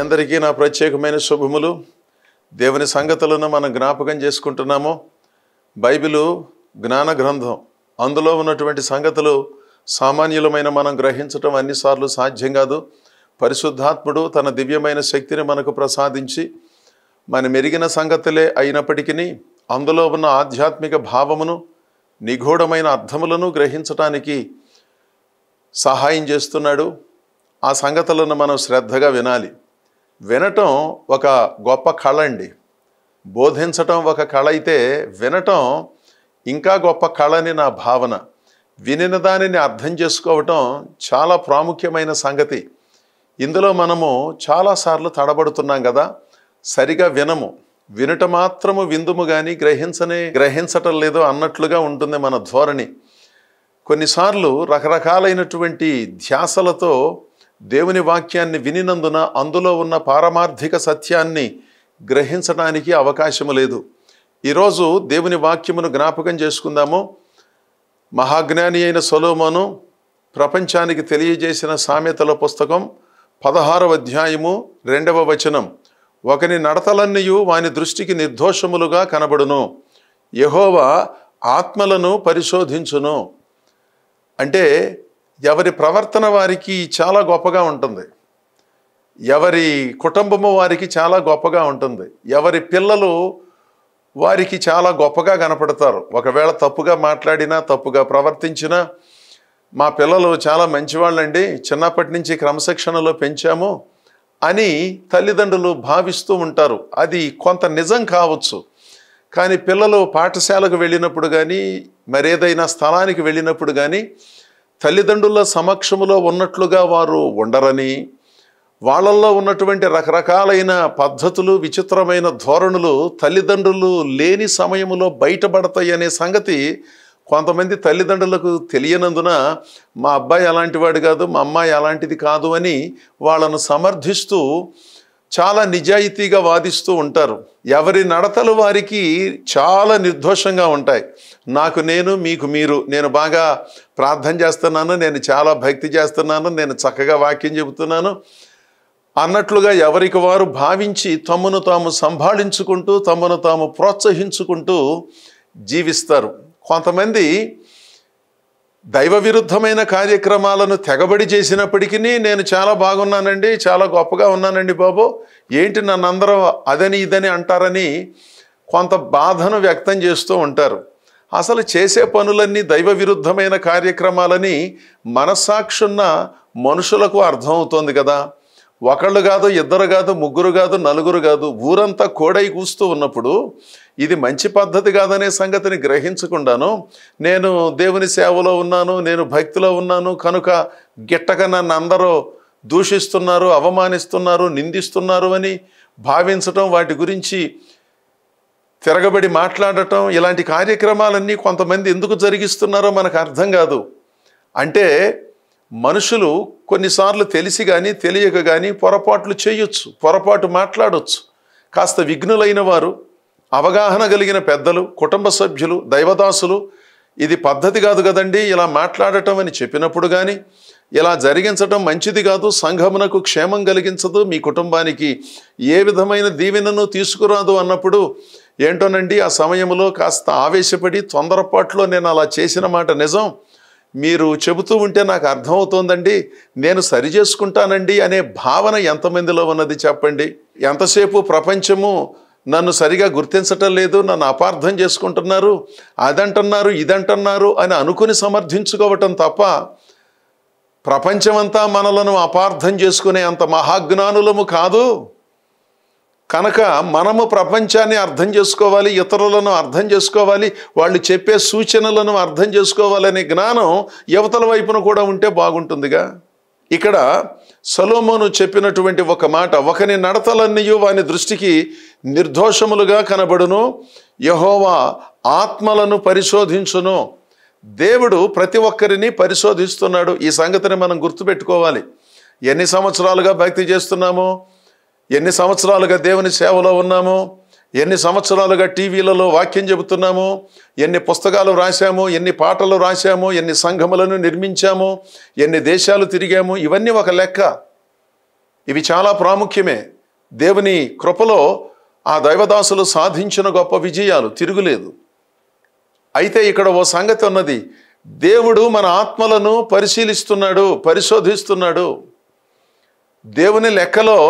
అందరికీ నా ప్రత్యేకమైన శుభములు. దేవుని సంగతులను మనం జ్ఞాపకం చేసుకుంటున్నాము. బైబిలు జ్ఞాన గ్రంథం. అందులో ఉన్నటువంటి సంగతులు సామాన్యులమైన మనం గ్రహించటం అన్నిసార్లు సాధ్యం కాదు. పరిశుద్ధాత్ముడు తన దివ్యమైన శక్తిని మనకు ప్రసాదించి మన మెరిగిన సంగతులే అయినప్పటికీ అందులో ఉన్న ఆధ్యాత్మిక భావమును, నిగూఢమైన అర్థములను గ్రహించటానికి సహాయం చేస్తున్నాడు. ఆ సంగతులను మనం శ్రద్ధగా వినాలి. వినటం ఒక గొప్ప కళ అండి. బోధించటం ఒక కళ అయితే వినటం ఇంకా గొప్ప కళ అని నా భావన. వినిన దానిని అర్థం చేసుకోవటం చాలా ప్రాముఖ్యమైన సంగతి. ఇందులో మనము చాలాసార్లు తడబడుతున్నాం కదా. సరిగా వినము. వినుట మాత్రము విందుము కానీ గ్రహించటం లేదో అన్నట్లుగా ఉంటుంది మన ధోరణి. కొన్నిసార్లు రకరకాలైనటువంటి ధ్యాసలతో దేవుని వాక్యాన్ని వినినందున అందులో ఉన్న పారమార్థిక సత్యాన్ని గ్రహించడానికి అవకాశము లేదు. ఈరోజు దేవుని వాక్యమును జ్ఞాపకం చేసుకుందాము. మహాజ్ఞాని అయిన సొలొమోను ప్రపంచానికి తెలియజేసిన సామెతల పుస్తకం 16వ అధ్యాయము 2వ వచనం. ఒకని నడతలన్నయు వాని దృష్టికి నిర్దోషములుగా కనబడును, యెహోవా ఆత్మలను పరిశోధించును. అంటే ఎవరి ప్రవర్తన వారికి చాలా గొప్పగా ఉంటుంది. ఎవరి కుటుంబము వారికి చాలా గొప్పగా ఉంటుంది. ఎవరి పిల్లలు వారికి చాలా గొప్పగా కనపడతారు. ఒకవేళ తప్పుగా మాట్లాడినా, తప్పుగా ప్రవర్తించినా, మా పిల్లలు చాలా మంచివాళ్ళండి, చిన్నప్పటి నుంచి క్రమశిక్షణలో పెంచాము అని తల్లిదండ్రులు భావిస్తూ ఉంటారు. అది కొంత నిజం కావచ్చు. కానీ పిల్లలు పాఠశాలకు వెళ్ళినప్పుడు కానీ, మరేదైనా స్థలానికి వెళ్ళినప్పుడు కానీ తల్లిదండ్రుల సమక్షములో ఉన్నట్లుగా వారు ఉండరని, వాళ్ళల్లో ఉన్నటువంటి రకరకాలైన పద్ధతులు, విచిత్రమైన ధోరణులు తల్లిదండ్రులు లేని సమయములో బయటపడతాయి అనే సంగతి కొంతమంది తల్లిదండ్రులకు తెలియనందున మా అబ్బాయి అలాంటి వాడు కాదు, మా అమ్మాయి అలాంటిది కాదు అని వాళ్ళను సమర్థిస్తూ చాలా నిజాయితీగా వాదిస్తూ ఉంటారు. ఎవరి నడతలు వారికి చాలా నిర్దోషంగా ఉంటాయి. నాకు నేను, మీకు మీరు, నేను బాగా ప్రార్థన చేస్తున్నాను, నేను చాలా భక్తి చేస్తున్నాను, నేను చక్కగా వాక్యం చెబుతున్నాను అన్నట్లుగా ఎవరికి వారు భావించి తమను తాము సంభాళించుకుంటూ, తమను తాము ప్రోత్సహించుకుంటూ జీవిస్తారు. కొంతమంది దైవ విరుద్ధమైన కార్యక్రమాలను తెగబడి చేసినప్పటికీ నేను చాలా బాగున్నానండి, చాలా గొప్పగా ఉన్నానండి బాబు, ఏంటి నన్ను అందరూ అదని ఇదని అంటారని కొంత బాధను వ్యక్తం చేస్తూ ఉంటారు. అసలు చేసే పనులన్నీ దైవ విరుద్ధమైన కార్యక్రమాలని మనస్సాక్షున్న మనుషులకు అర్థమవుతోంది కదా. ఒకళ్ళు కాదు, ఇద్దరు కాదు, ముగ్గురు కాదు, నలుగురు కాదు, ఊరంతా కోడై కూస్తూ ఉన్నప్పుడు ఇది మంచి పద్ధతి కాదనే సంగతిని గ్రహించకుండాను నేను దేవుని సేవలో ఉన్నాను, నేను భక్తిలో ఉన్నాను కనుక గిట్టక నన్ను అందరూ దూషిస్తున్నారు, అవమానిస్తున్నారు, నిందిస్తున్నారు అని భావించటం, వాటి గురించి తిరగబడి మాట్లాడటం, ఇలాంటి కార్యక్రమాలన్నీ కొంతమంది ఎందుకు జరిగిస్తున్నారో మనకు అర్థం కాదు. అంటే మనుషులు కొన్నిసార్లు తెలిసి కానీ తెలియక కానీ పొరపాట్లు చేయొచ్చు, పొరపాటు మాట్లాడవచ్చు. కాస్త విఘ్నులైన వారు, అవగాహన కలిగిన పెద్దలు, కుటుంబ సభ్యులు, దైవదాసులు ఇది పద్ధతి కాదు కదండి ఇలా మాట్లాడటం అని చెప్పినప్పుడు కానీ, ఇలా జరిగించటం మంచిది కాదు, సంఘమునకు క్షేమం కలిగించదు, మీ కుటుంబానికి ఏ విధమైన దీవెనను తీసుకురాదు అన్నప్పుడు ఏంటోనండి ఆ సమయంలో కాస్త ఆవేశపడి తొందరపాట్లో నేను అలా చేసిన మాట నిజం, మీరు చెబుతూ ఉంటే నాకు అర్థమవుతోందండి, నేను సరి చేసుకుంటానండి అనే భావన ఎంతమందిలో ఉన్నది చెప్పండి. ఎంతసేపు ప్రపంచము నన్ను సరిగా గుర్తించటం లేదు, నన్ను అపార్థం చేసుకుంటున్నారు, అదంటున్నారు ఇదంటున్నారు అని అనుకుని సమర్థించుకోవటం తప్ప ప్రపంచమంతా మనలను అపార్థం చేసుకునే అంత మహాజ్ఞానులము కాదు. కనుక మనము ప్రపంచాన్ని అర్థం చేసుకోవాలి, ఇతరులను అర్థం చేసుకోవాలి, వాళ్ళు చెప్పే సూచనలను అర్థం చేసుకోవాలనే జ్ఞానం యువతల వైపున కూడా ఉంటే బాగుంటుందిగా. ఇక్కడ సొలొమోను చెప్పినటువంటి ఒక మాట, ఒకని నడతలన్నయు వాని దృష్టికి నిర్దోషములుగా కనబడును, యెహోవా ఆత్మలను పరిశోధించును. దేవుడు ప్రతి ఒక్కరిని పరిశోధిస్తున్నాడు. ఈ సంగతిని మనం గుర్తుపెట్టుకోవాలి. ఎన్ని సంవత్సరాలుగా భక్తి చేస్తున్నామో, ఎన్ని సంవత్సరాలుగా దేవుని సేవలో ఉన్నామో, ఎన్ని సంవత్సరాలుగా టీవీలలో వాక్యం చెబుతున్నామో, ఎన్ని పుస్తకాలు రాశామో, ఎన్ని పాటలు రాశామో, ఎన్ని సంఘములను నిర్మించామో, ఎన్ని దేశాలు తిరిగామో, ఇవన్నీ ఒక లెక్క. ఇవి చాలా ప్రాముఖ్యమే. దేవుని కృపలో ఆ దైవదాసులు సాధించిన గొప్ప విజయాలు, తిరుగులేదు. అయితే ఇక్కడ ఓ సంగతి ఉన్నది. దేవుడు మన ఆత్మలను పరిశీలిస్తున్నాడు, పరిశోధిస్తున్నాడు. దేవుని లెక్కలో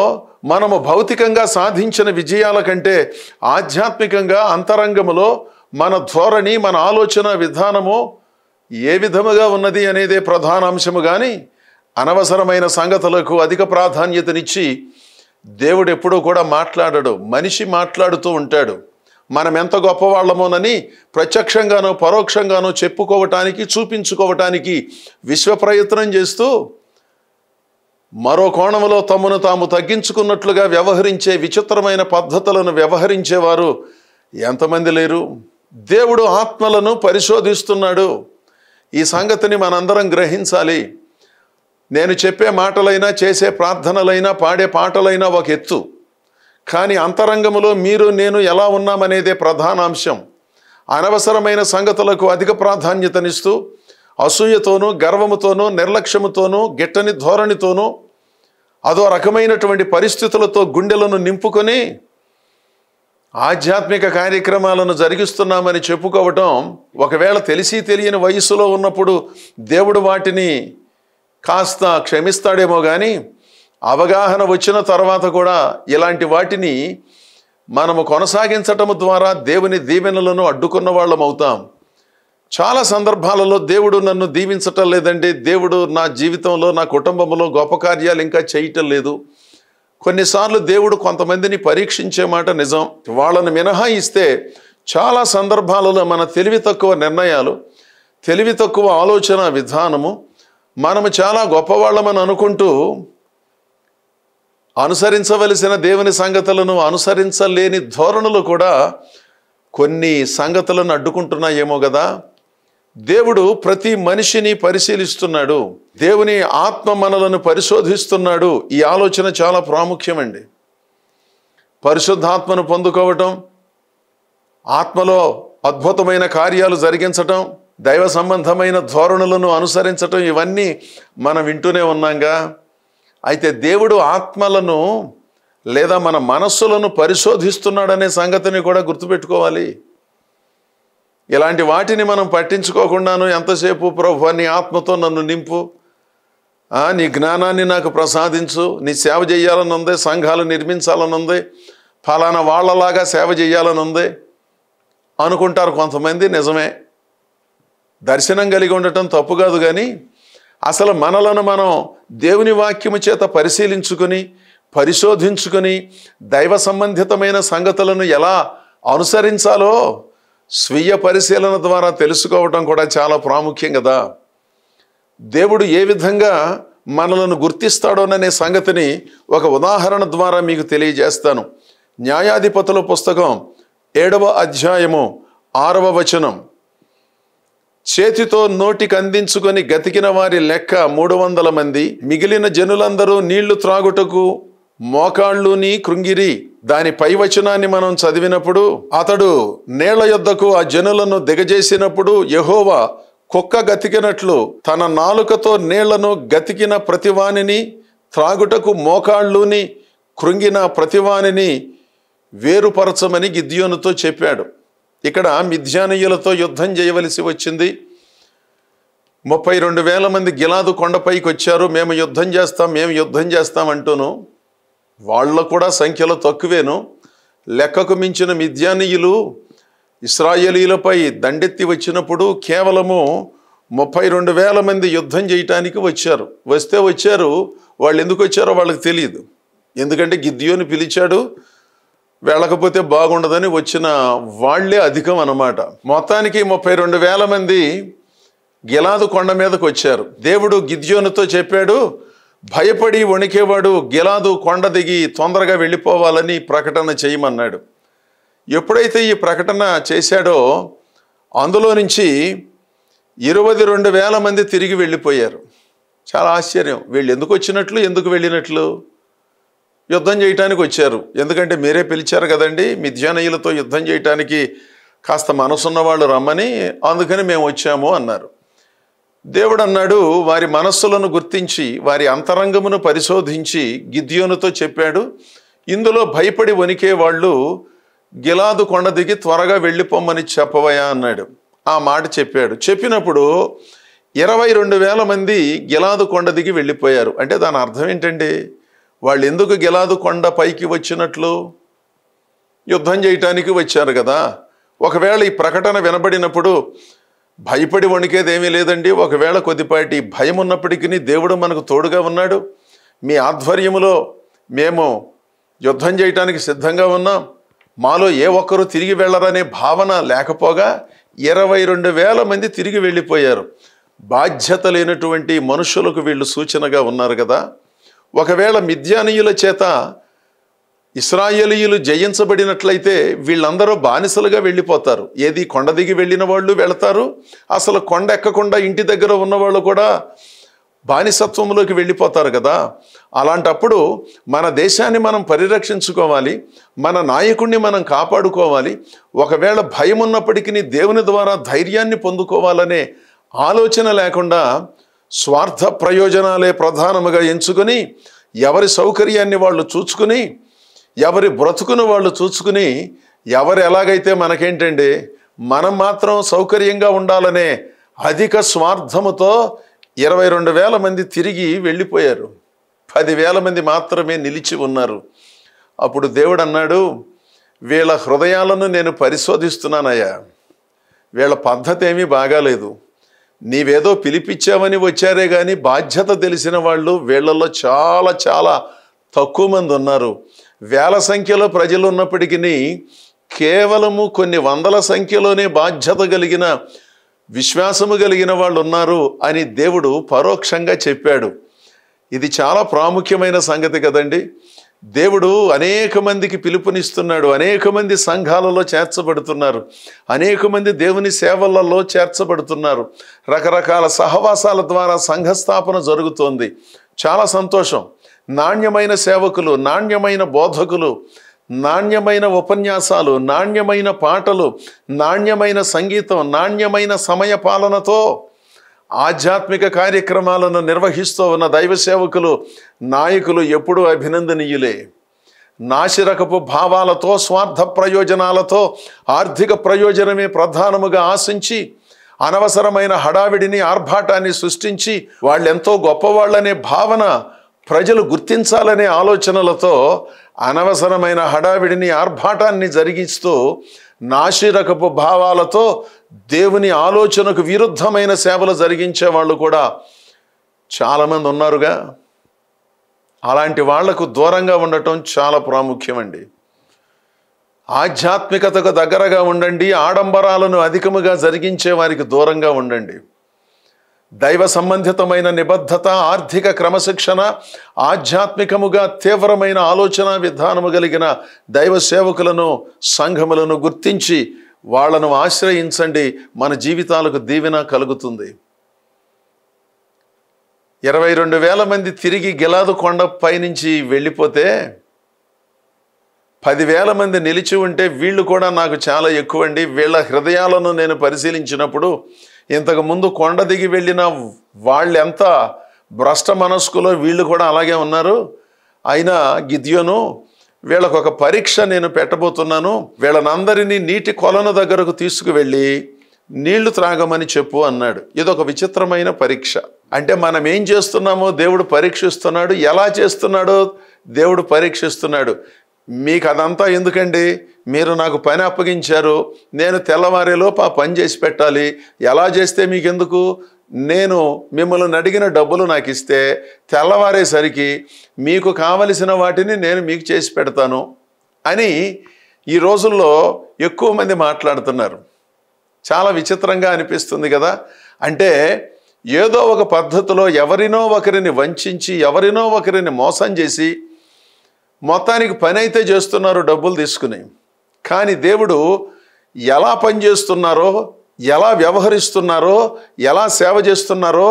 మనము భౌతికంగా సాధించిన విజయాల కంటే ఆధ్యాత్మికంగా అంతరంగములో మన ధోరణి, మన ఆలోచన విధానము ఏ విధముగా ఉన్నది అనేదే ప్రధాన అంశము. కానీ అనవసరమైన సంగతులకు అధిక ప్రాధాన్యతనిచ్చి దేవుడు ఎప్పుడూ కూడా మాట్లాడడు. మనిషి మాట్లాడుతూ ఉంటాడు. మనం ఎంత గొప్పవాళ్ళమోనని ప్రత్యక్షంగానో పరోక్షంగానో చెప్పుకోవటానికి, చూపించుకోవటానికి విశ్వ ప్రయత్నం చేస్తూ మరో కోణంలో తమను తాము తగ్గించుకున్నట్లుగా వ్యవహరించే విచిత్రమైన పద్ధతులను వ్యవహరించేవారు ఎంతమంది లేరు? దేవుడు ఆత్మలను పరిశోధిస్తున్నాడు. ఈ సంగతిని మనందరం గ్రహించాలి. నేను చెప్పే మాటలైనా, చేసే ప్రార్థనలైనా, పాడే పాటలైనా ఒక ఎత్తు. కానీ అంతరంగములో మీరు నేను ఎలా ఉన్నామనేదే ప్రధాన అంశం. అనవసరమైన సంగతులకు అధిక ప్రాధాన్యతనిస్తూ అసూయతోనూ, గర్వముతోనూ, నిర్లక్ష్యముతోనూ, గిట్టని ధోరణితోనూ, అదో రకమైనటువంటి పరిస్థితులతో గుండెలను నింపుకొని ఆధ్యాత్మిక కార్యక్రమాలను జరిగిస్తున్నామని చెప్పుకోవటం, ఒకవేళ తెలిసి తెలియని వయసులో ఉన్నప్పుడు దేవుడు వాటిని కాస్త క్షమిస్తాడేమో. కానీ అవగాహన వచ్చిన తర్వాత కూడా ఇలాంటి వాటిని మనము కొనసాగించటము ద్వారా దేవుని దీవెనలను అడ్డుకున్న వాళ్ళం అవుతాం. చాలా సందర్భాలలో దేవుడు నన్ను దీవించటం లేదండి, దేవుడు నా జీవితంలో, నా కుటుంబంలో గొప్ప కార్యాలు ఇంకా చేయటం లేదు. కొన్నిసార్లు దేవుడు కొంతమందిని పరీక్షించే మాట నిజం. వాళ్ళని మినహాయిస్తే చాలా సందర్భాలలో మన తెలివి తక్కువ నిర్ణయాలు, తెలివి తక్కువ ఆలోచన విధానము, మనము చాలా గొప్పవాళ్ళమని అనుకుంటూ అనుసరించవలసిన దేవుని సంగతులను అనుసరించలేని ధోరణులు కూడా కొన్ని సంగతులను అడ్డుకుంటున్నాయేమో కదా. దేవుడు ప్రతి మనిషిని పరిశీలిస్తున్నాడు. దేవుని ఆత్మ మనలను పరిశోధిస్తున్నాడు. ఈ ఆలోచన చాలా ప్రాముఖ్యమండి. పరిశుద్ధాత్మను పొందుకోవటం, ఆత్మలో అద్భుతమైన కార్యాలు జరిగించటం, దైవ సంబంధమైన ధోరణులను అనుసరించటం, ఇవన్నీ మనం వింటూనే ఉన్నాంగా. అయితే దేవుడు ఆత్మలను లేదా మన మనస్సులను పరిశోధిస్తున్నాడనే సంగతిని కూడా గుర్తుపెట్టుకోవాలి. ఇలాంటి వాటిని మనం పట్టించుకోకుండాను ఎంతసేపు ప్రభువా నీ ఆత్మతో నన్ను నింపు, నీ జ్ఞానాన్ని నాకు ప్రసాదించు, నీ సేవ చేయాలని ఉంది, సంఘాలు నిర్మించాలని ఉంది, ఫలానా వాళ్ళలాగా సేవ చేయాలని ఉంది అనుకుంటారు కొంతమంది. నిజమే, దర్శనం కలిగి ఉండటం తప్పు కాదు. కానీ అసలు మనలను మనం దేవుని వాక్యము చేత పరిశీలించుకొని, పరిశోధించుకొని దైవ సంబంధితమైన సంగతులను ఎలా అనుసరించాలో స్వీయ పరిశీలన ద్వారా తెలుసుకోవటం కూడా చాలా ప్రాముఖ్యం కదా. దేవుడు ఏ విధంగా మనలను గుర్తిస్తాడోననే సంగతిని ఒక ఉదాహరణ ద్వారా మీకు తెలియజేస్తాను. న్యాయాధిపతుల పుస్తకం 7వ అధ్యాయము 6వ వచనం. చేతితో నోటికి అందించుకొని గతికిన వారి లెక్క 300 మంది. మిగిలిన జనులందరూ నీళ్లు త్రాగుటకు మోకాళ్ళుని కృంగిరి. దాని పై వచనాన్ని మనం చదివినప్పుడు, అతడు నీళ్ల యొద్దకు ఆ జనులను దిగజేసినప్పుడు యెహోవా కుక్క గతికినట్లు తన నాలుకతో నీళ్లను గతికిన ప్రతివానిని, త్రాగుటకు మోకాళ్ళుని కృంగిన ప్రతివానిని వేరుపరచమని గిద్యోనుతో చెప్పాడు. ఇక్కడ మిద్యానీయులతో యుద్ధం చేయవలసి వచ్చింది. 32,000 మంది గిలాదు కొండపైకి వచ్చారు. మేము యుద్ధం చేస్తాం అంటూను. వాళ్ళ కూడా సంఖ్యలో తక్కువేను. లెక్కకు మించిన మిద్యానీయులు ఇశ్రాయేలీలపై దండెత్తి వచ్చినప్పుడు కేవలము 32,000 మంది యుద్ధం చేయటానికి వచ్చారు. వచ్చారు. వాళ్ళు ఎందుకు వచ్చారో వాళ్ళకి తెలియదు. ఎందుకంటే గిద్యోను పిలిచాడు, వెళ్ళకపోతే బాగుండదని వచ్చిన వాళ్లే అధికం అన్నమాట. మొత్తానికి 32,000 మంది గిలాదు కొండ మీదకు వచ్చారు. దేవుడు గిద్యోనుతో చెప్పాడు, భయపడి వణికేవాడు గిలాదు కొండ దిగి తొందరగా వెళ్ళిపోవాలని ప్రకటన చేయమన్నాడు. ఎప్పుడైతే ఈ ప్రకటన చేశాడో అందులో నుంచి 22,000 మంది తిరిగి వెళ్ళిపోయారు. చాలా ఆశ్చర్యం. వీళ్ళు ఎందుకు వెళ్ళినట్లు? యుద్ధం చేయటానికి వచ్చారు. ఎందుకంటే మీరే పిలిచారు కదండి, మిద్యానీయులతో యుద్ధం చేయటానికి కాస్త మనసున్న వాళ్ళు రమ్మని, అందుకని మేము వచ్చాము అన్నారు. దేవుడు అన్నాడు, వారి మనస్సులను గుర్తించి వారి అంతరంగమును పరిశోధించి గిద్యోనుతో చెప్పాడు, ఇందులో భయపడి వణికే వాళ్ళు గిలాదు కొండ దిగి త్వరగా వెళ్ళిపోమ్మని చెప్పవయా అన్నాడు. ఆ మాట చెప్పాడు. చెప్పినప్పుడు 22,000 మంది గిలాదు కొండ దిగి వెళ్ళిపోయారు. అంటే దాని అర్థం ఏంటండి? వాళ్ళు ఎందుకు గిలాదు కొండ పైకి వచ్చినట్లు? యుద్ధం చేయటానికి వచ్చారు కదా. ఒకవేళ ఈ ప్రకటన వినబడినప్పుడు భయపడి వణికేదేమీ లేదండి. ఒకవేళ కొద్దిపాటి భయం ఉన్నప్పటికీ దేవుడు మనకు తోడుగా ఉన్నాడు. మీ ఆధ్వర్యములో మేము యుద్ధం చేయటానికి సిద్ధంగా ఉన్నాం, మాలో ఏ ఒక్కరూ తిరిగి వెళ్ళరనే భావన లేకపోగా 22,000 మంది తిరిగి వెళ్ళిపోయారు. బాధ్యత లేనటువంటి మనుషులకు వీళ్ళు సూచనగా ఉన్నారు కదా. ఒకవేళ మిద్యానీయుల చేత ఇశ్రాయేలీయులు జయించబడినట్లయితే వీళ్ళందరూ బానిసలుగా వెళ్ళిపోతారు. ఏది కొండ దిగి వెళ్ళిన వాళ్ళు వెళతారు, అసలు కొండ ఎక్కకుండా ఇంటి దగ్గర ఉన్నవాళ్ళు కూడా బానిసత్వంలోకి వెళ్ళిపోతారు కదా. అలాంటప్పుడు మన దేశాన్ని మనం పరిరక్షించుకోవాలి, మన నాయకుడిని మనం కాపాడుకోవాలి. ఒకవేళ భయం ఉన్నప్పటికీ దేవుని ద్వారా ధైర్యాన్ని పొందుకోవాలనే ఆలోచన లేకుండా స్వార్థ ప్రయోజనాలే ప్రధానముగా ఎంచుకొని ఎవరి సౌకర్యాన్ని వాళ్ళు చూచుకుని, ఎవరి బ్రతుకును వాళ్ళు చూసుకుని, ఎవరు ఎలాగైతే మనకేంటండి, మనం మాత్రం సౌకర్యంగా ఉండాలనే అధిక స్వార్థముతో 22,000 మంది తిరిగి వెళ్ళిపోయారు. 10,000 మంది మాత్రమే నిలిచి ఉన్నారు. అప్పుడు దేవుడు అన్నాడు, వీళ్ళ హృదయాలను నేను పరిశోధిస్తున్నానయ్యా. వీళ్ళ పద్ధతి ఏమీ బాగాలేదు. నీవేదో పిలిపించావని వచ్చారే కానీ బాధ్యత తెలిసిన వాళ్ళు వీళ్ళల్లో చాలా చాలా తక్కువ మంది ఉన్నారు. వేల సంఖ్యలో ప్రజలు ఉన్నప్పటికీ కేవలము కొన్ని వందల సంఖ్యలోనే బాధ్యత కలిగిన విశ్వాసము కలిగిన వాళ్ళు ఉన్నారు అని దేవుడు పరోక్షంగా చెప్పాడు. ఇది చాలా ప్రాముఖ్యమైన సంగతి కదండి. దేవుడు అనేక మందికి పిలుపునిస్తున్నాడు, అనేక మంది సంఘాలలో చేర్చబడుతున్నారు, అనేక మంది దేవుని సేవలలో చేర్చబడుతున్నారు. రకరకాల సహవాసాల ద్వారా సంఘస్థాపన జరుగుతోంది. చాలా సంతోషం. నాణ్యమైన సేవకులు, నాణ్యమైన బోధకులు, నాణ్యమైన ఉపన్యాసాలు, నాణ్యమైన పాటలు, నాణ్యమైన సంగీతం, నాణ్యమైన సమయ పాలనతో ఆధ్యాత్మిక కార్యక్రమాలను నిర్వహిస్తూ ఉన్న దైవ సేవకులు, నాయకులు ఎప్పుడూ అభినందనీయులే. నాశరకపు భావాలతో, స్వార్థ ప్రయోజనాలతో, ఆర్థిక ప్రయోజనమే ప్రధానముగా ఆశించి అనవసరమైన హడావిడిని, ఆర్భాటాన్ని సృష్టించి వాళ్ళెంతో గొప్పవాళ్ళనే భావన ప్రజలు గుర్తించాలనే ఆలోచనలతో అనవసరమైన హడావిడిని, ఆర్భాటాన్ని జరిగిస్తూ నాశరకపు భావాలతో దేవుని ఆలోచనకు విరుద్ధమైన సేవలు జరిగించే వాళ్ళు కూడా చాలామంది ఉన్నారుగా. అలాంటి వాళ్లకు దూరంగా ఉండటం చాలా ప్రాముఖ్యమండి. ఆధ్యాత్మికతకు దగ్గరగా ఉండండి, ఆడంబరాలను అధికముగా జరిగించే వారికి దూరంగా ఉండండి. దైవ సంబంధితమైన నిబద్ధత, ఆర్థిక క్రమశిక్షణ, ఆధ్యాత్మికముగా తీవ్రమైన ఆలోచన విధానము కలిగిన దైవ సేవకులను, సంఘములను గుర్తించి వాళ్లను ఆశ్రయించండి. మన జీవితాలకు దీవెన కలుగుతుంది. 22,000 మంది తిరిగి గిలాదు కొండ పైనుంచి వెళ్ళిపోతే 10,000 మంది నిలిచి ఉంటే వీళ్ళు కూడా నాకు చాలా ఎక్కువండి. వీళ్ళ హృదయాలను నేను పరిశీలించినప్పుడు ఇంతకుముందు కొండ దిగి వెళ్ళిన వాళ్ళెంత భ్రష్ట మనస్కులో వీళ్ళు కూడా అలాగే ఉన్నారు. అయినా గిద్యోను, వీళ్ళకు ఒక పరీక్ష నేను పెట్టబోతున్నాను. వీళ్ళనందరినీ నీటి కొలను దగ్గరకు తీసుకువెళ్ళి నీళ్లు త్రాగమని చెప్పు అన్నాడు. ఇదొక విచిత్రమైన పరీక్ష. అంటే మనం ఏం చేస్తున్నామో దేవుడు పరీక్షిస్తున్నాడు, ఎలా చేస్తున్నాడో దేవుడు పరీక్షిస్తున్నాడు. మీకు అదంతా ఎందుకండి? మీరు నాకు పని అప్పగించారు, నేను తెల్లవారేలోపు ఆ పని చేసి పెట్టాలి. ఎలా చేస్తే మీకెందుకు? నేను మిమ్మల్ని అడిగిన డబ్బులు నాకు ఇస్తే తెల్లవారేసరికి మీకు కావలసిన వాటిని నేను మీకు చేసి పెడతాను అని ఈ రోజుల్లో ఎక్కువ మంది మాట్లాడుతున్నారు. చాలా విచిత్రంగా అనిపిస్తుంది కదా. అంటే ఏదో ఒక పద్ధతిలో ఎవరినో ఒకరిని వంచి, ఎవరినో ఒకరిని మోసం చేసి మొత్తానికి పని అయితే చేస్తున్నారు డబ్బులు తీసుకుని. కానీ దేవుడు ఎలా పనిచేస్తున్నారో, ఎలా వ్యవహరిస్తున్నారో, ఎలా సేవ చేస్తున్నారో,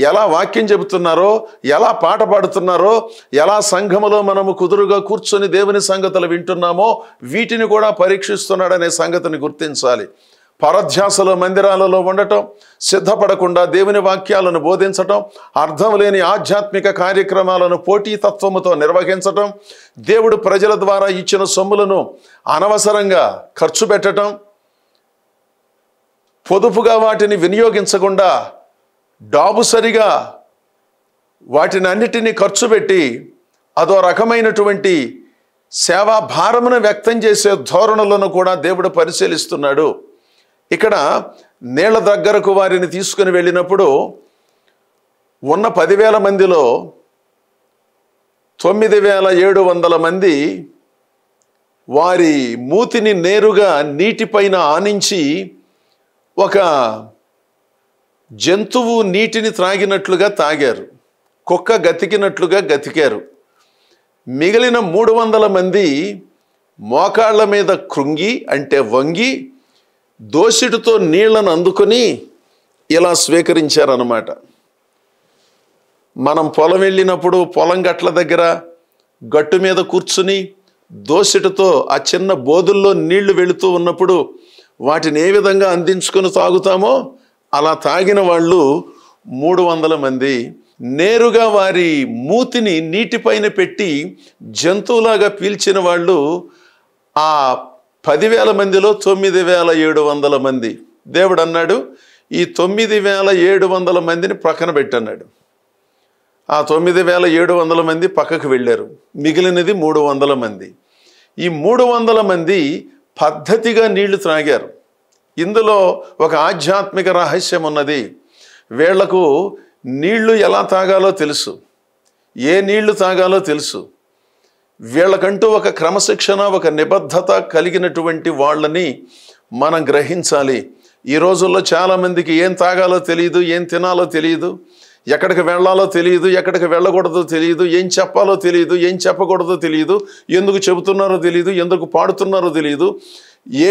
ఎలా వాక్యం చెబుతున్నారో, ఎలా పాట పాడుతున్నారో, ఎలా సంఘములో మనము కుదురుగా కూర్చొని దేవుని సంగతులు వింటున్నామో వీటిని కూడా పరీక్షిస్తున్నాడనే సంగతిని గుర్తించాలి. పరధ్యాసలో మందిరాలలో ఉండటం, సిద్ధపడకుండా దేవుని వాక్యాలను బోధించటం, అర్థం లేని ఆధ్యాత్మిక కార్యక్రమాలను పోటీతత్వముతో నిర్వహించటం, దేవుడు ప్రజల ద్వారా ఇచ్చిన సొమ్ములను అనవసరంగా ఖర్చు పెట్టడం, పొదుపుగా వాటిని వినియోగించకుండా డాబుసరిగా వాటిని అన్నిటినీ ఖర్చు పెట్టి అదో రకమైనటువంటి సేవా భారమును వ్యక్తం చేసే ధోరణులను కూడా దేవుడు పరిశీలిస్తున్నాడు. ఇక్కడ నీళ్ల దగ్గరకు వారిని తీసుకుని వెళ్ళినప్పుడు ఉన్న 10,000 మందిలో 9,700 మంది వారి మూతిని నేరుగా నీటిపైన ఆనించి ఒక జంతువు నీటిని త్రాగినట్లుగా తాగారు, కుక్క గతికినట్లుగా గతికారు. మిగిలిన 300 మంది మోకాళ్ళ మీద కృంగి అంటే వంగి దోసిటితో నీళ్లను అందుకొని ఇలా స్వీకరించారన్నమాట. మనం పొలం వెళ్ళినప్పుడు పొలం గట్ల దగ్గర గట్టు మీద కూర్చుని దోసిటితో ఆ చిన్న బోదుల్లో నీళ్లు వెళుతూ ఉన్నప్పుడు వాటిని ఏ విధంగా అందించుకొని తాగుతామో అలా తాగిన వాళ్ళు 300 మంది. నేరుగా వారి మూతిని నీటిపైన పెట్టి జంతువులాగా పీల్చిన వాళ్ళు ఆ 10,000 మందిలో 9,700 మంది. దేవుడు అన్నాడు, ఈ 9,700 మందిని ప్రక్కన పెట్టన్నాడు. ఆ 9,700 మంది పక్కకు వెళ్ళారు, మిగిలినది 300 మంది. ఈ 300 మంది పద్ధతిగా నీళ్లు త్రాగారు. ఇందులో ఒక ఆధ్యాత్మిక రహస్యం ఉన్నది. వీళ్లకు నీళ్లు ఎలా తాగాలో తెలుసు, ఏ నీళ్లు తాగాలో తెలుసు. వీళ్ళకంటూ ఒక క్రమశిక్షణ, ఒక నిబద్ధత కలిగినటువంటి వాళ్ళని మనం గ్రహించాలి. ఈ రోజుల్లో చాలామందికి ఏం తాగాలో తెలియదు, ఏం తినాలో తెలియదు, ఎక్కడికి వెళ్ళాలో తెలియదు, ఎక్కడికి వెళ్ళకూడదో తెలియదు, ఏం చెప్పాలో తెలియదు, ఏం చెప్పకూడదో తెలియదు, ఎందుకు చెబుతున్నారో తెలియదు, ఎందుకు పాడుతున్నారో తెలియదు,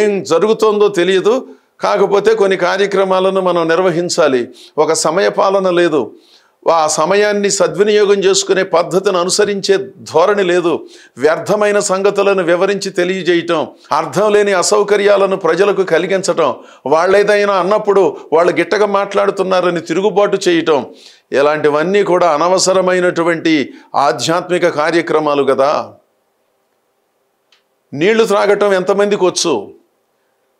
ఏం జరుగుతుందో తెలియదు. కాకపోతే కొన్ని కార్యక్రమాలను మనం నిర్వహించాలి, ఒక సమయపాలన లేదు, ఆ సమయాన్ని సద్వినియోగం చేసుకునే పద్ధతిని అనుసరించే ధోరణి లేదు, వ్యర్థమైన సంగతులను వివరించి తెలియజేయటం, అర్థం లేని అసౌకర్యాలను ప్రజలకు కలిగించటం, వాళ్ళేదైనా అన్నప్పుడు వాళ్ళు గిట్టగా మాట్లాడుతున్నారని తిరుగుబాటు చేయటం, ఇలాంటివన్నీ కూడా అనవసరమైనటువంటి ఆధ్యాత్మిక కార్యక్రమాలు కదా. నీళ్లు త్రాగటం ఎంతమందికి వచ్చు,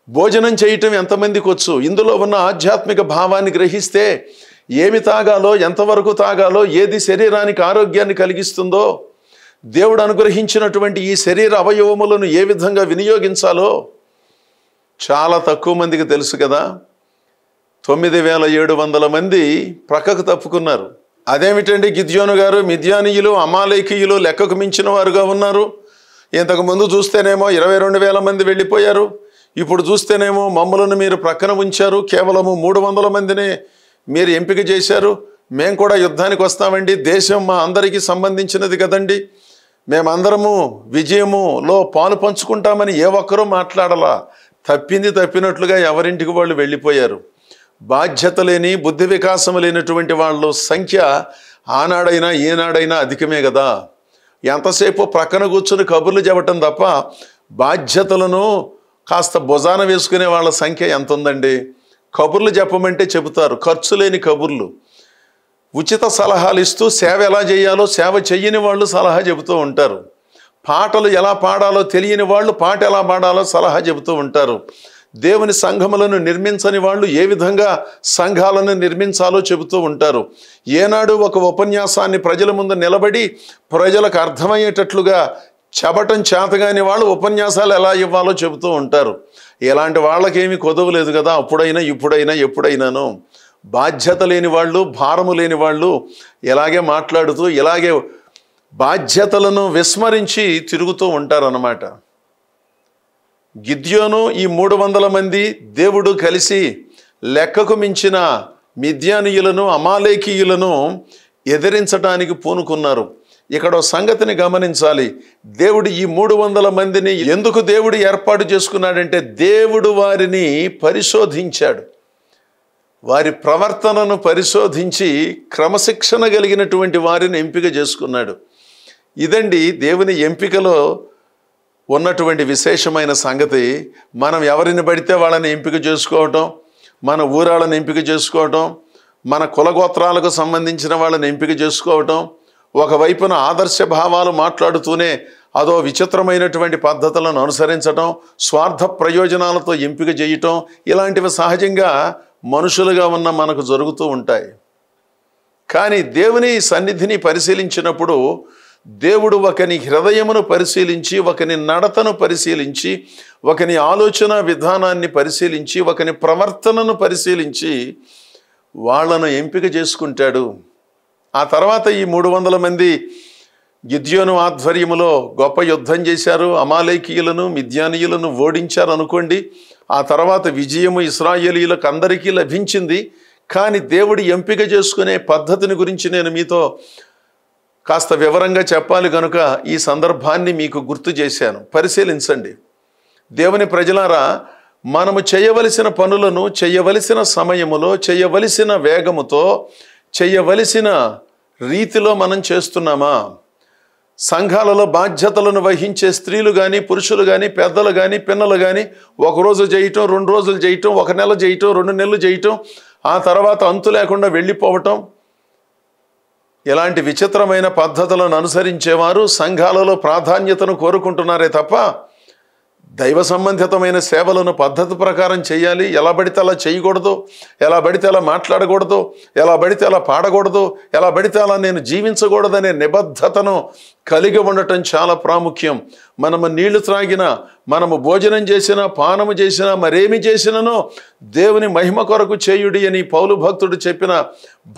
భోజనం చేయటం ఎంతమందికి వచ్చు. ఇందులో ఉన్న ఆధ్యాత్మిక భావాన్ని గ్రహిస్తే ఏమి తాగాలో, ఎంతవరకు తాగాలో, ఏది శరీరానికి ఆరోగ్యాన్ని కలిగిస్తుందో, దేవుడు అనుగ్రహించినటువంటి ఈ శరీర అవయవములను ఏ విధంగా వినియోగించాలో చాలా తక్కువ మందికి తెలుసు కదా. 9,700 మంది ప్రక్కకు తప్పుకున్నారు. అదేమిటండి గిద్యోను గారు, మిద్యానీయులు, అమాలేకీయులు లెక్కకు మించిన వారుగా ఉన్నారు. ఇంతకుముందు చూస్తేనేమో 22,000 మంది వెళ్ళిపోయారు, ఇప్పుడు చూస్తేనేమో మమ్మలను మీరు ప్రక్కన ఉంచారు, కేవలము 300 మందిని మీరు ఎంపిక చేశారు, మేము కూడా యుద్ధానికి వస్తామండి, దేశం మా అందరికీ సంబంధించినది కదండి, మేమందరము విజయములో పాలు పంచుకుంటామని ఏ ఒక్కరూ మాట్లాడలా. తప్పింది తప్పినట్లుగా ఎవరింటికి వాళ్ళు వెళ్ళిపోయారు. బాధ్యత లేని, బుద్ధి వికాసం లేనటువంటి వాళ్ళ సంఖ్య ఆనాడైనా ఈనాడైనా అధికమే కదా. ఎంతసేపు ప్రక్కన కూర్చుని కబుర్లు చెప్పటం తప్ప బాధ్యతలను కాస్త భుజాన వేసుకునే వాళ్ళ సంఖ్య ఎంత ఉందండి. కబుర్లు చెప్పమంటే చెబుతారు, ఖర్చు లేని కబుర్లు, ఉచిత సలహాలు ఇస్తూ సేవ ఎలా చేయాలో సేవ చెయ్యని వాళ్ళు సలహా చెబుతూ ఉంటారు. పాటలు ఎలా పాడాలో తెలియని వాళ్ళు పాట ఎలా పాడాలో సలహా చెబుతూ ఉంటారు. దేవుని సంఘములను నిర్మించని వాళ్ళు ఏ విధంగా సంఘాలను నిర్మించాలో చెబుతూ ఉంటారు. ఏనాడు ఒక ఉపన్యాసాన్ని ప్రజల ముందు నిలబడి ప్రజలకు అర్థమయ్యేటట్లుగా చెప్పటం చేతగాని వాళ్ళు ఉపన్యాసాలు ఎలా ఇవ్వాలో చెబుతూ ఉంటారు. ఇలాంటి వాళ్ళకేమీ కొదవ లేదు కదా. అప్పుడైనా ఇప్పుడైనా ఎప్పుడైనాను బాధ్యత లేని వాళ్ళు, భారము లేని వాళ్ళు ఇలాగే మాట్లాడుతూ ఇలాగే బాధ్యతలను విస్మరించి తిరుగుతూ ఉంటారన్నమాట. గిద్యోను ఈ 300 మంది దేవుడు కలిసి లెక్కకు మించిన మిద్యానీయులను, అమాలేకీయులను ఎదిరించడానికి పూనుకున్నారు. ఇక్కడ సంగతిని గమనించాలి. దేవుడు ఈ 300 మందిని ఎందుకు దేవుడు ఏర్పాటు చేసుకున్నాడంటే దేవుడు వారిని పరిశోధించాడు. వారి ప్రవర్తనను పరిశోధించి క్రమశిక్షణ కలిగినటువంటి వారిని ఎంపిక చేసుకున్నాడు. ఇదండి దేవుని ఎంపికలో ఉన్నటువంటి విశేషమైన సంగతి, మనం ఎవరిని పడితే వాళ్ళని ఎంపిక చేసుకోవటం, మన ఊరాళ్ళని ఎంపిక చేసుకోవటం, మన కులగోత్రాలకు సంబంధించిన వాళ్ళని ఎంపిక చేసుకోవటం, ఒకవైపున ఆదర్శ భావాలు మాట్లాడుతూనే అదో విచిత్రమైనటువంటి పద్ధతులను అనుసరించటం, స్వార్థ ప్రయోజనాలతో ఎంపిక చేయటం, ఇలాంటివి సహజంగా మనుషులుగా ఉన్న మనకు జరుగుతూ ఉంటాయి. కానీ దేవుని సన్నిధిని పరిశీలించినప్పుడు దేవుడు ఒకని హృదయమును పరిశీలించి, ఒకని నడతను పరిశీలించి, ఒకని ఆలోచన విధానాన్ని పరిశీలించి, ఒకని ప్రవర్తనను పరిశీలించి వాళ్ళను ఎంపిక చేసుకుంటాడు. ఆ తర్వాత ఈ 300 మంది గిద్యోను ఆధ్వర్యములో గొప్ప యుద్ధం చేశారు, అమాలేకీయులను మిద్యానీయులను ఓడించారు అనుకోండి. ఆ తర్వాత విజయము ఇశ్రాయేలీయులకు అందరికీ లభించింది. కానీ దేవుడి ఎంపిక చేసుకునే పద్ధతిని గురించి నేను మీతో కాస్త వివరంగా చెప్పాలి కనుక ఈ సందర్భాన్ని మీకు గుర్తు చేశాను. పరిశీలించండి. దేవుని ప్రజలారా, మనము చేయవలసిన పనులను చేయవలసిన సమయములో, చేయవలసిన వేగముతో, చేయవలసిన రీతిలో మనం చేస్తున్నామా? సంఘాలలో బాధ్యతలను వహించే స్త్రీలు కానీ, పురుషులు కానీ, పెద్దలు కానీ, పిన్నలు కానీ ఒకరోజు చేయటం, 2 రోజులు చేయటం, 1 నెల చేయటం, 2 నెలలు చేయటం, ఆ తర్వాత అంతు లేకుండా వెళ్ళిపోవటం, ఇలాంటి విచిత్రమైన పద్ధతులను అనుసరించేవారు సంఘాలలో ప్రాధాన్యతను కోరుకుంటున్నారే తప్ప దైవ సంబంధితమైన సేవలను పద్ధతి ప్రకారం చేయాలి, ఎలా పడితే అలా చేయకూడదు, ఎలా పడితే అలా మాట్లాడకూడదు, ఎలా పడితే అలా పాడకూడదు, ఎలా పడితే అలా నేను జీవించకూడదనే నిబద్ధతను కలిగి ఉండటం చాలా ప్రాముఖ్యం. మనము నీళ్లు త్రాగినా, మనము భోజనం చేసినా, పానము చేసినా, మరేమి చేసిననో దేవుని మహిమ కొరకు చేయుడి అని పౌలు భక్తుడు చెప్పిన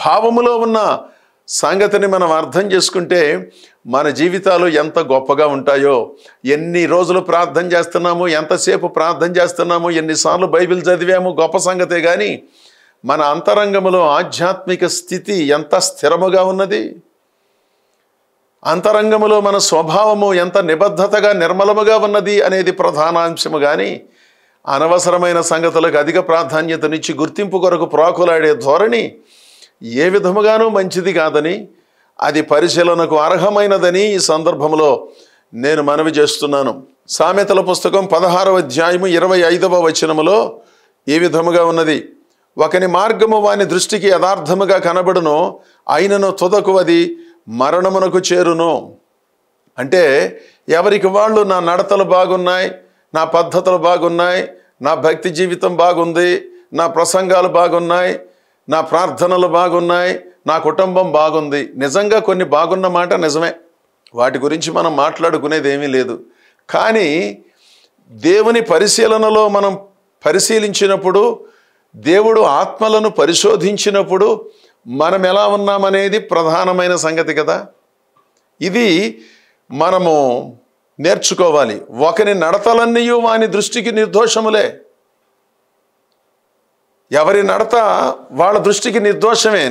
భావములో ఉన్న సంగతిని మనం అర్థం చేసుకుంటే మన జీవితాలు ఎంత గొప్పగా ఉంటాయో. ఎన్ని రోజులు ప్రార్థన చేస్తున్నాము, ఎంతసేపు ప్రార్థన చేస్తున్నాము, ఎన్నిసార్లు బైబిల్ చదివాము గొప్ప సంగతే. కానీ మన అంతరంగములో ఆధ్యాత్మిక స్థితి ఎంత స్థిరముగా ఉన్నది, అంతరంగములో మన స్వభావము ఎంత నిబద్ధతగా నిర్మలముగా ఉన్నది అనేది ప్రధానాంశము. కానీ అనవసరమైన సంగతులకు అధిక ప్రాధాన్యతనిచ్చి గుర్తింపు కొరకు ప్రాకులాడే ధోరణి ఏ విధముగానూ మంచిది కాదని, అది పరిశీలనకు అర్హమైనదని ఈ సందర్భంలో నేను మనవి చేస్తున్నాను. సామెతల పుస్తకం 16వ అధ్యాయము 25వ వచనములో ఈ విధముగా ఉన్నది: ఒకని మార్గము వాని దృష్టికి యథార్థముగా కనబడును, అయినను తుదకు అది మరణమునకు చేరును. అంటే ఎవరికి వాళ్ళు నా నడతలు బాగున్నాయి, నా పద్ధతులు బాగున్నాయి, నా భక్తి జీవితం బాగుంది, నా ప్రసంగాలు బాగున్నాయి, నా ప్రార్థనలు బాగున్నాయి, నా కుటుంబం బాగుంది. నిజంగా కొన్ని బాగున్న మాట నిజమే, వాటి గురించి మనం మాట్లాడుకునేది ఏమీ లేదు. కానీ దేవుని పరిశీలనలో మనం పరిశీలించినప్పుడు, దేవుడు ఆత్మలను పరిశోధించినప్పుడు మనం ఎలా ఉన్నామనేది ప్రధానమైన సంగతి కదా. ఇది మనము నేర్చుకోవాలి. ఒకని నడతలన్నీ వాని దృష్టికి నిర్దోషములే. ఎవరి నడత వాళ్ళ దృష్టికి నిర్దోషమే.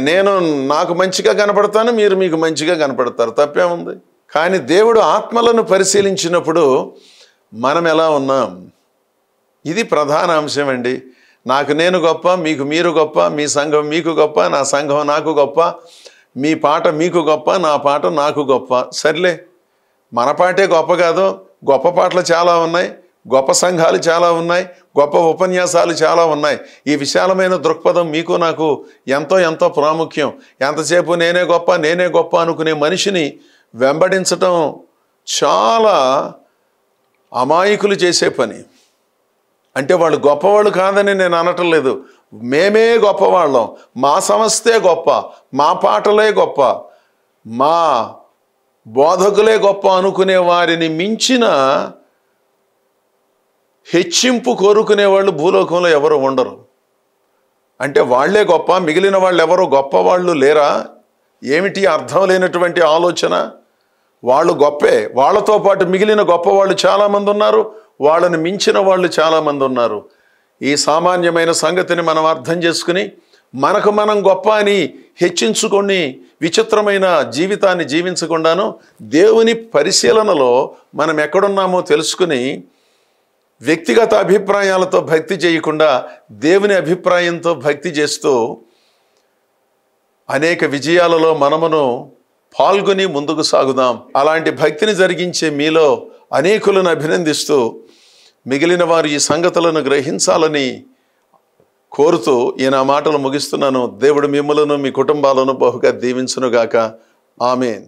నాకు మంచిగా కనపడతాను, మీరు మీకు మంచిగా కనపడతారు, తప్పేముంది. కానీ దేవుడు ఆత్మలను పరిశీలించినప్పుడు మనం ఎలా ఉన్నాం, ఇది ప్రధాన అంశం అండి. నాకు నేను గొప్ప, మీకు మీరు గొప్ప, మీ సంఘం మీకు గొప్ప, నా సంఘం నాకు గొప్ప, మీ పాట మీకు గొప్ప, నా పాట నాకు గొప్ప. సర్లే, మన పాటే గొప్ప కాదు, గొప్ప పాటలు చాలా ఉన్నాయి, గొప్ప సంఘాలు చాలా ఉన్నాయి, గొప్ప ఉపన్యాసాలు చాలా ఉన్నాయి. ఈ విశాలమైన దృక్పథం మీకు నాకు ఎంతో ఎంతో ప్రాముఖ్యం. ఎంతసేపు నేనే గొప్ప, నేనే గొప్ప అనుకునే మనిషిని వెంబడించటం చాలా అమాయకులు చేసే పని. అంటే వాళ్ళు గొప్పవాళ్ళు కాదని నేను అనటం లేదు, మేమే గొప్పవాళ్ళం, మా సంస్థే గొప్ప, మా పాటలే గొప్ప, మా బోధకులే గొప్ప అనుకునే వారిని మించిన హెచ్చింపు కోరుకునే వాళ్ళు భూలోకంలో ఎవరు ఉండరు. అంటే వాళ్లే గొప్ప, మిగిలిన వాళ్ళు ఎవరో గొప్ప వాళ్ళు లేరా? ఏమిటి అర్థం లేనటువంటి ఆలోచన? వాళ్ళు గొప్పే, వాళ్ళతో పాటు మిగిలిన గొప్ప వాళ్ళు చాలామంది ఉన్నారు, వాళ్ళని మించిన వాళ్ళు చాలామంది ఉన్నారు. ఈ సామాన్యమైన సంగతిని మనం అర్థం చేసుకుని మనకు మనం గొప్ప అని హెచ్చించుకొని విచిత్రమైన జీవితాన్ని జీవించకుండాను దేవుని పరిశీలనలో మనం ఎక్కడున్నామో తెలుసుకుని వ్యక్తిగత అభిప్రాయాలతో భక్తి చేయకుండా దేవుని అభిప్రాయంతో భక్తి చేస్తూ అనేక విజయాలలో మనమును పాల్గొని ముందుకు సాగుదాం. అలాంటి భక్తిని జరిగించే మీలో అనేకులను అభినందిస్తూ మిగిలిన వారు ఈ సంగతులను గ్రహించాలని కోరుతూ ఈయన మాటలు ముగిస్తున్నాను. దేవుడు మిమ్మలను మీ కుటుంబాలను బహుగా దీవించునుగాక. ఆమేన్.